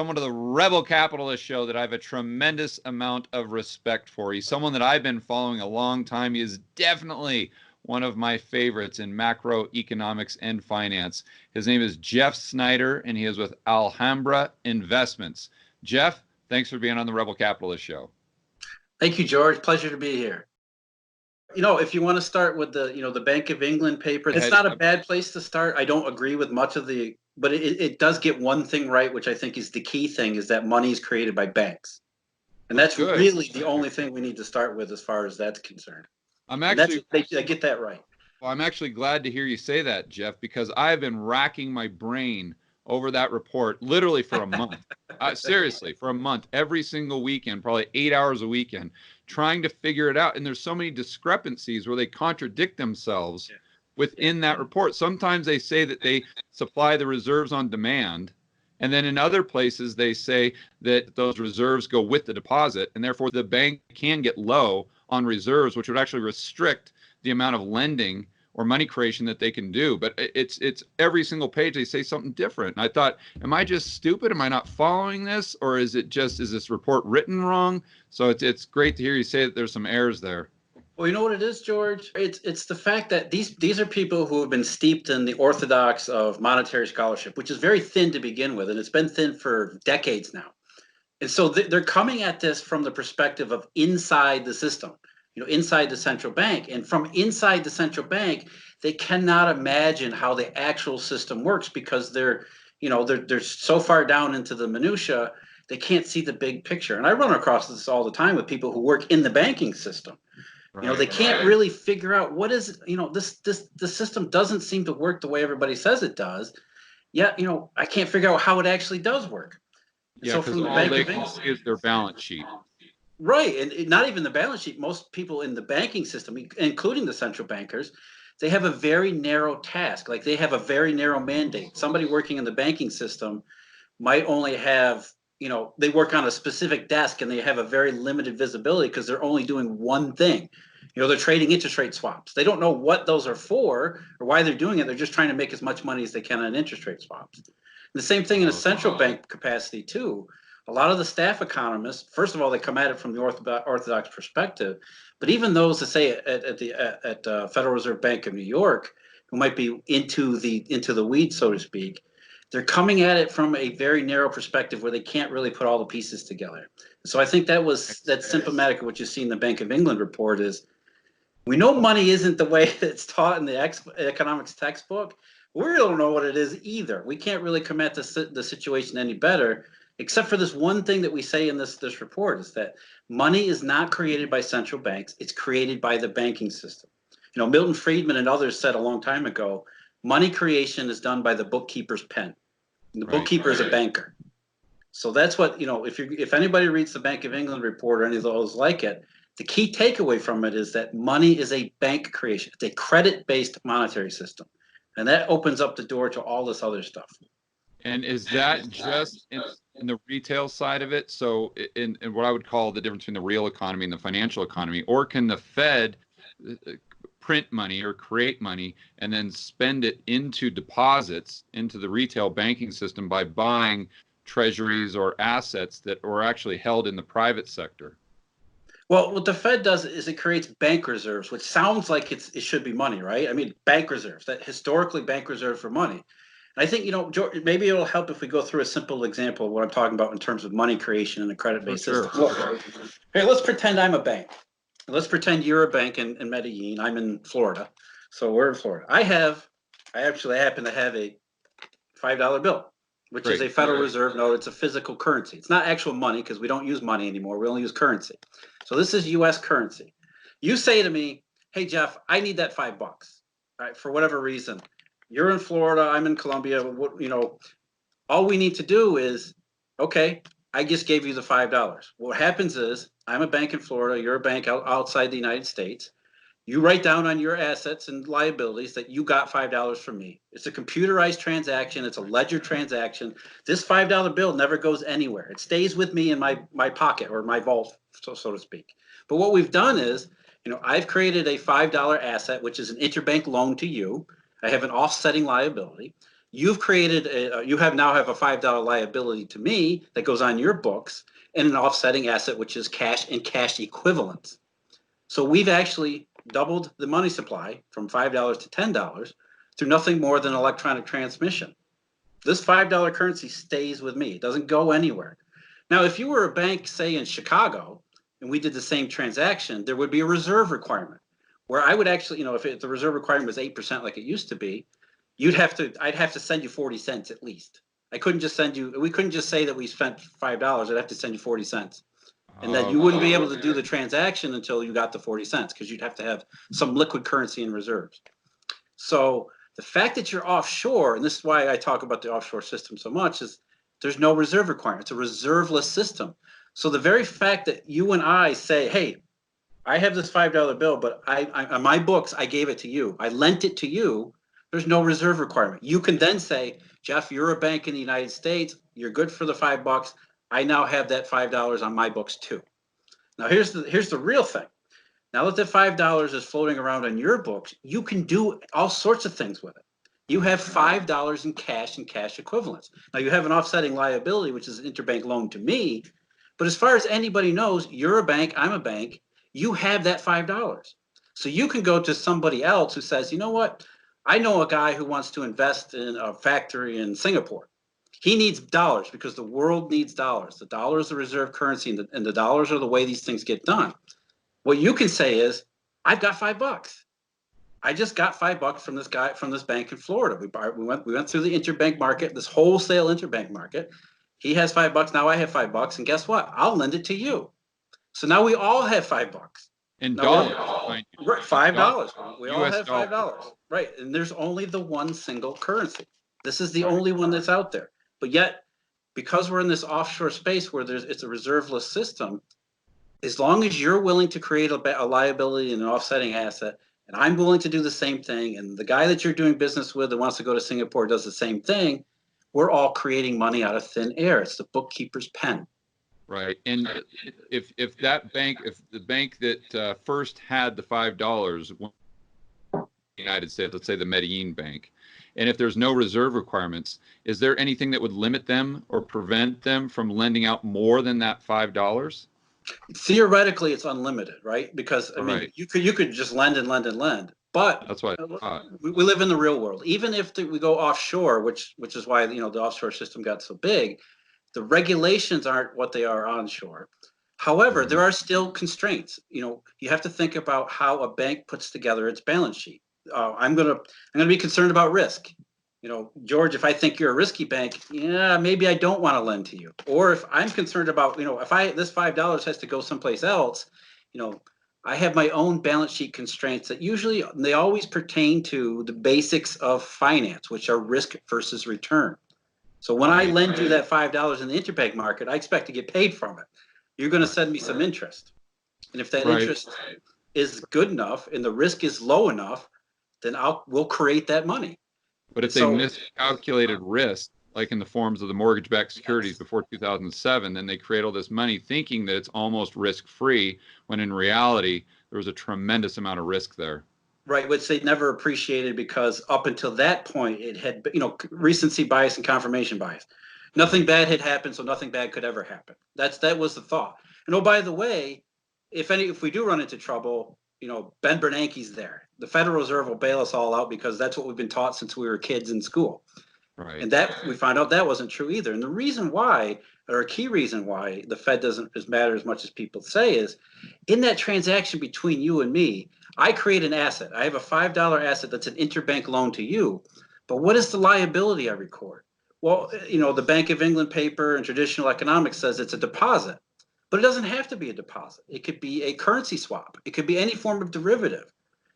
Someone to the Rebel Capitalist Show that I have a tremendous amount of respect for. He's someone that I've been following a long time. He is definitely one of my favorites in macroeconomics and finance. His name is Jeff Snider, and he is with Alhambra Investments. Jeff, thanks for being on the Rebel Capitalist Show. Thank you, George. Pleasure to be here. You know, if you want to start with the Bank of England paper, it's not a bad place to start. I don't agree with much of the, but it does get one thing right, which I think is the key thing, is that money is created by banks. And that's really the only thing we need to start with as far as that's concerned. They get that right. Well, I'm actually glad to hear you say that, Jeff, because I've been racking my brain over that report literally for a month. Seriously, for a month, every single weekend, probably 8 hours a weekend, trying to figure it out. And there's so many discrepancies where they contradict themselves within that report. Sometimes they say that they supply the reserves on demand. And then in other places, they say that those reserves go with the deposit. And therefore, the bank can get low on reserves, which would actually restrict the amount of lending or money creation that they can do. But it's every single page they say something different. And I thought, am I just stupid? Am I not following this? Or is this report written wrong? So it's great to hear you say that there's some errors there. Well, you know what it is, George? It's the fact that these are people who have been steeped in the orthodox of monetary scholarship, which is very thin to begin with, and it's been thin for decades now. And so they're coming at this from the perspective of inside the system, inside the central bank. And from inside the central bank, they cannot imagine how the actual system works because they're so far down into the minutia, they can't see the big picture. And I run across this all the time with people who work in the banking system. Right, they can't really figure out what is, the system doesn't seem to work the way everybody says it does. Yet, I can't figure out how it actually does work. Yeah, because so all they can see is their balance sheet. Right, and not even the balance sheet. Most people in the banking system, including the central bankers, they have a very narrow task. Like they have a very narrow mandate. Somebody working in the banking system might only have, they work on a specific desk and they have a very limited visibility because they're only doing one thing. They're trading interest rate swaps. They don't know what those are for or why they're doing it. They're just trying to make as much money as they can on interest rate swaps. And the same thing in a central bank capacity too. A lot of the staff economists, first of all, they come at it from the orthodox perspective, but even those that say at Federal Reserve Bank of New York, who might be into the weeds, so to speak, they're coming at it from a very narrow perspective where they can't really put all the pieces together. So I think that's symptomatic of what you see in the Bank of England report is we know money isn't the way it's taught in the economics textbook. We really don't know what it is either. We can't really come at the situation any better, except for this one thing that we say in this report is that money is not created by central banks. It's created by the banking system. Milton Friedman and others said a long time ago, money creation is done by the bookkeeper's pen. And the bookkeeper is a banker. So that's what, if anybody reads the Bank of England report or any of those like it, the key takeaway from it is that money is a bank creation. It's a credit-based monetary system. And that opens up the door to all this other stuff. And is that just in the retail side of it? So in what I would call the difference between the real economy and the financial economy, or can the Fed print money or create money and then spend it into deposits into the retail banking system by buying treasuries or assets that are actually held in the private sector? Well, what the Fed does is it creates bank reserves, which sounds like it should be money, right? I mean, bank reserves, that historically bank reserves for money. And I think, George, maybe it'll help if we go through a simple example of what I'm talking about in terms of money creation in a credit-based system. Hey, let's pretend I'm a bank. Let's pretend you're a bank in Medellin. I'm in Florida. So we're in Florida. I actually happen to have a $5 bill, which is a Federal Reserve note. It's a physical currency. It's not actual money because we don't use money anymore. We only use currency. So this is U.S. currency. You say to me, hey, Jeff, I need that $5, right, for whatever reason. You're in Florida. I'm in Colombia. All we need to do is, okay, I just gave you the $5. What happens is I'm a bank in Florida. You're a bank outside the United States. You write down on your assets and liabilities that you got $5 from me. It's a computerized transaction. It's a ledger transaction. This $5 bill never goes anywhere. It stays with me in my pocket or my vault, so to speak. But what we've done is, I've created a $5 asset, which is an interbank loan to you. I have an offsetting liability. You've created you now have a $5 liability to me that goes on your books, and an offsetting asset, which is cash and cash equivalents. So we've actually doubled the money supply from $5 to $10 through nothing more than electronic transmission. This $5 currency stays with me. It doesn't go anywhere. Now, if you were a bank, say in Chicago, and we did the same transaction, there would be a reserve requirement where I would actually, if the reserve requirement was 8% like it used to be, I'd have to send you 40 cents at least. We couldn't just say that we spent $5. I'd have to send you 40 cents. And then you wouldn't be able to do the transaction until you got the 40 cents because you'd have to have some liquid currency in reserves. So the fact that you're offshore, and this is why I talk about the offshore system so much, is there's no reserve requirement. It's a reserveless system. So the very fact that you and I say, hey, I have this $5 bill, but on my books, I gave it to you. I lent it to you. There's no reserve requirement. You can then say, Jeff, you're a bank in the United States. You're good for the $5. I now have that $5 on my books too. Now here's the real thing. Now that the $5 is floating around on your books, you can do all sorts of things with it. You have $5 in cash and cash equivalents. Now you have an offsetting liability, which is an interbank loan to me. But as far as anybody knows, you're a bank, I'm a bank. You have that $5. So you can go to somebody else who says, you know what? I know a guy who wants to invest in a factory in Singapore. He needs dollars because the world needs dollars. The dollar is the reserve currency, and the dollars are the way these things get done. What you can say is, I've got $5. I just got $5 from this guy from this bank in Florida. We went through the interbank market, this wholesale interbank market. He has $5. Now I have $5, and guess what? I'll lend it to you. So now we all have $5. In dollars. Right, $5. We all US have $5. Right, and there's only the one single currency. This is the only one that's out there. But yet, because we're in this offshore space where it's a reserveless system, as long as you're willing to create a liability and an offsetting asset, and I'm willing to do the same thing, and the guy that you're doing business with that wants to go to Singapore does the same thing, we're all creating money out of thin air. It's the bookkeeper's pen. Right. And if the bank that first had the $5 in the United States, let's say the Medellin Bank, and if there's no reserve requirements, is there anything that would limit them or prevent them from lending out more than that $5? Theoretically, it's unlimited, right? Because I mean, you could just lend and lend and lend. But that's what we live in the real world. Even if we go offshore, which is why the offshore system got so big, the regulations aren't what they are onshore. However, there are still constraints. You have to think about how a bank puts together its balance sheet. I'm gonna be concerned about risk. George, if I think you're a risky bank, yeah, maybe I don't want to lend to you. Or if I'm concerned about, if this $5 has to go someplace else, I have my own balance sheet constraints that they always pertain to the basics of finance, which are risk versus return. So when I lend you that $5 in the interbank market, I expect to get paid from it. You're going to send me some interest. And if that interest is good enough and the risk is low enough, then we'll create that money. But if they miscalculated risk, like in the forms of the mortgage-backed securities before 2007, then they create all this money thinking that it's almost risk-free, when in reality, there was a tremendous amount of risk there. Right, which they never appreciated because up until that point, it had, recency bias and confirmation bias. Nothing bad had happened, so nothing bad could ever happen. That was the thought. And oh, by the way, if we do run into trouble, Ben Bernanke's there. The Federal Reserve will bail us all out because that's what we've been taught since we were kids in school. Right. And that we found out that wasn't true either. And the reason why, or a key reason why the Fed doesn't matter as much as people say is, in that transaction between you and me, I create an asset. I have a $5 asset that's an interbank loan to you. But what is the liability I record? Well, the Bank of England paper and traditional economics says it's a deposit. But it doesn't have to be a deposit. It could be a currency swap. It could be any form of derivative.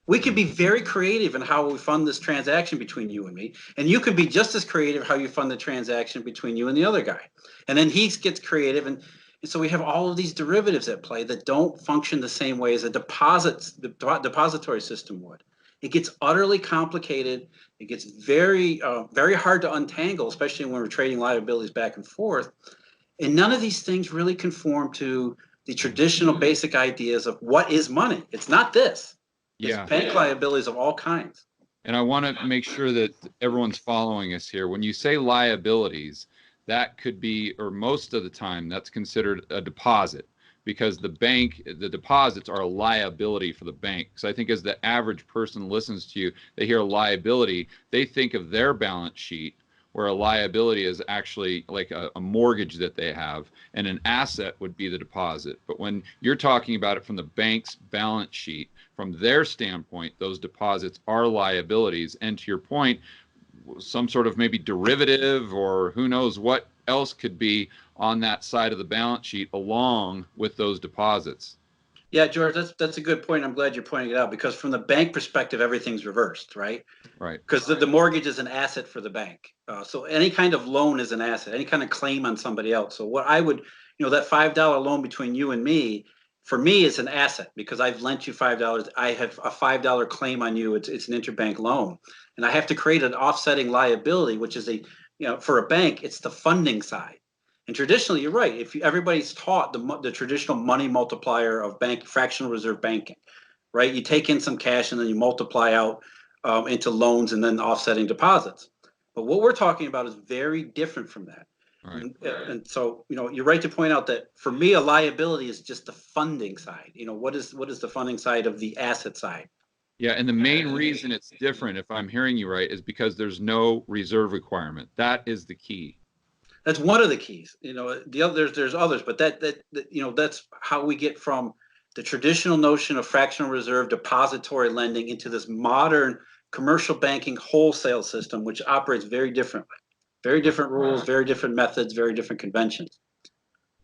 We could be very creative in how we fund this transaction between you and me. And you could be just as creative how you fund the transaction between you and the other guy. And then he gets creative. And so we have all of these derivatives at play that don't function the same way as a depository system would. It gets utterly complicated. It gets very, very hard to untangle, especially when we're trading liabilities back and forth. And none of these things really conform to the traditional basic ideas of what is money. It's not this. It's bank liabilities of all kinds. And I want to make sure that everyone's following us here. When you say liabilities, that could be, or most of the time, that's considered a deposit, because the bank, the deposits are a liability for the bank. So I think as the average person listens to you, they hear liability, they think of their balance sheet, where a liability is actually like a mortgage that they have, and an asset would be the deposit. But when you're talking about it from the bank's balance sheet, from their standpoint, those deposits are liabilities. And to your point, some sort of maybe derivative or who knows what else could be on that side of the balance sheet along with those deposits. Yeah, George, that's a good point. I'm glad you're pointing it out, because from the bank perspective, everything's reversed, right? Right. Because the mortgage is an asset for the bank. So any kind of loan is an asset, any kind of claim on somebody else. So what I would, that $5 loan between you and me, for me, it's an asset because I've lent you $5. I have a $5 claim on you. It's an interbank loan, and I have to create an offsetting liability, which is for a bank, it's the funding side. And traditionally, you're right. If everybody's taught the traditional money multiplier of fractional reserve banking, right? You take in some cash and then you multiply out into loans and then offsetting deposits. But what we're talking about is very different from that. Right. And so, you're right to point out that for me, a liability is just the funding side. What is the funding side of the asset side? Yeah, and the main reason it's different, if I'm hearing you right, is because there's no reserve requirement. That is the key. That's one of the keys. The other there's others, but that's how we get from the traditional notion of fractional reserve depository lending into this modern commercial banking wholesale system, which operates very differently. Very different rules, very different methods, very different conventions.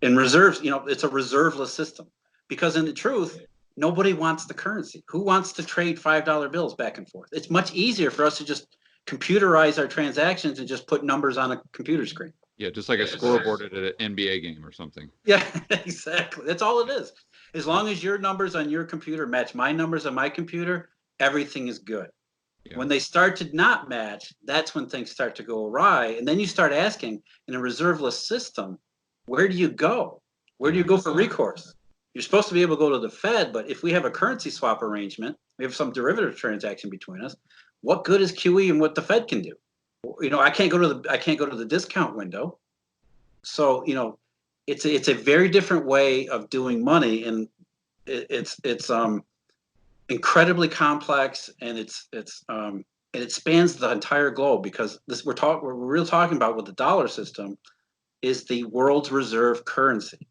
In reserves, it's a reserveless system because in the truth, nobody wants the currency. Who wants to trade $5 bills back and forth? It's much easier for us to just computerize our transactions and just put numbers on a computer screen. Yeah, just like a scoreboard at an NBA game or something. Yeah, exactly. That's all it is. As long as your numbers on your computer match my numbers on my computer, everything is good. Yeah. When they start to not match, that's when things start to go awry. And then you start asking, in a reserveless system, where do you go? Where do you go for recourse? You're supposed to be able to go to the Fed, but if we have a currency swap arrangement, we have some derivative transaction between us, what good is QE and what the Fed can do? I can't go to the discount window. So, it's a very different way of doing money, and it's incredibly complex, and it spans the entire globe, because we're really talking about what the dollar system is, the world's reserve currency.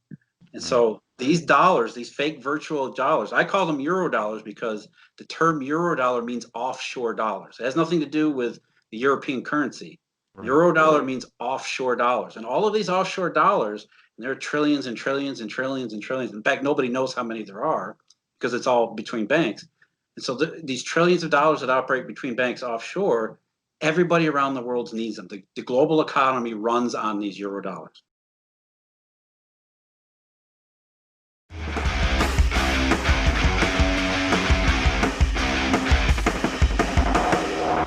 And so these dollars, these fake virtual dollars, I call them Eurodollars because the term Eurodollar means offshore dollars. It has nothing to do with the European currency. Right. Eurodollar means offshore dollars. And all of these offshore dollars, and there are trillions and trillions and trillions and trillions. In fact, nobody knows how many there are because it's all between banks. And so these trillions of dollars that operate between banks offshore, everybody around the world needs them. The global economy runs on these Eurodollars.